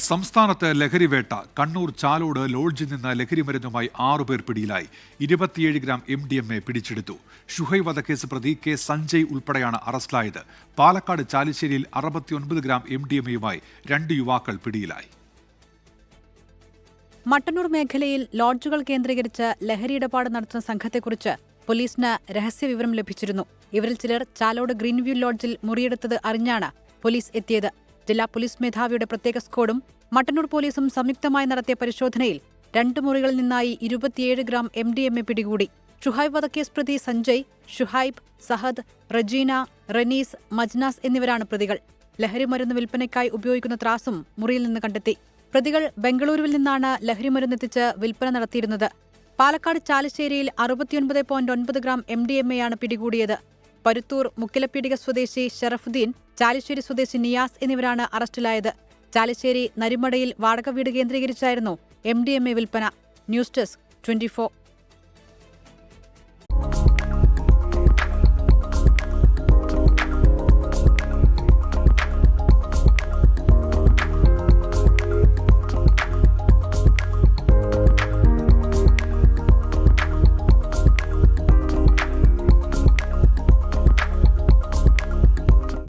സംസ്ഥാനത്ത് ലഹരിവേട്ട. കണ്ണൂർ ചാലോട് ലോഡ്ജിൽ നിന്ന് ലഹരിമരുന്നുമായി 6 പേർ പിടിയിലായി. 27 ഗ്രാം MDMA പിടിച്ചെടുത്തു. ഷുഹൈബ് വധക്കേസ് പ്രതി കെ സഞ്ജയ് ഉൾപ്പെടെയാണ് അറസ്റ്റിലായത്. പാലക്കാട് ചാലിശ്ശേരിയിൽ 69 ഗ്രാം MDMAയുമായി 2 യുവാക്കൾ പിടിയിലായി. മട്ടന്നൂർ മേഖലയിൽ ലോഡ്ജുകൾ കേന്ദ്രീകരിച്ച് ലഹരിയിടപാട് നടത്തുന്ന സംഘത്തെക്കുറിച്ച് പോലീസിന് രഹസ്യവിവരം ലഭിച്ചിരുന്നു. ഇവരിൽ ചിലർ ചാലോട് ഗ്രീൻവ്യൂ ലോഡ്ജിൽ മുറിയെടുത്തത് അറിഞ്ഞാണ് പോലീസ് എത്തിയത്. ജില്ലാ പോലീസ് മേധാവിയുടെ പ്രത്യേക സ്ക്വാഡും മട്ടന്നൂർ പോലീസും സംയുക്തമായി നടത്തിയ പരിശോധനയിൽ 2 മുറികളിൽ നിന്നായി 27 ഗ്രാം MDMA പിടികൂടി. ഷുഹൈബ് വധക്കേസ് പ്രതി സഞ്ജയ്, ഷുഹൈബ്, സഹദ്, റജീന, റനീസ്, മജ്നാസ് എന്നിവരാണ് പ്രതികൾ. ലഹരിമരുന്ന് വിൽപ്പനയ്ക്കായി ഉപയോഗിക്കുന്ന ത്രാസും മുറിയിൽ നിന്ന് കണ്ടെത്തി. പ്രതികൾ ബംഗളൂരുവിൽ നിന്നാണ് ലഹരിമരുന്നെത്തിച്ച് വിൽപ്പന നടത്തിയിരുന്നത്. പാലക്കാട് ചാലിശ്ശേരിയിൽ 69.9 ഗ്രാം MDMAയാണ് പിടികൂടിയത്. പരുത്തൂർ മുക്കിലപ്പീടിക സ്വദേശി ഷറഫുദ്ദീൻ, ചാലിശ്ശേരി സ്വദേശി നിയാസ് എന്നിവരാണ് അറസ്റ്റിലായത്. ചാലിശ്ശേരി നരിമടയിൽ വാടക വീട് കേന്ദ്രീകരിച്ചായിരുന്നു MDMA വിൽപ്പന. News desk 24.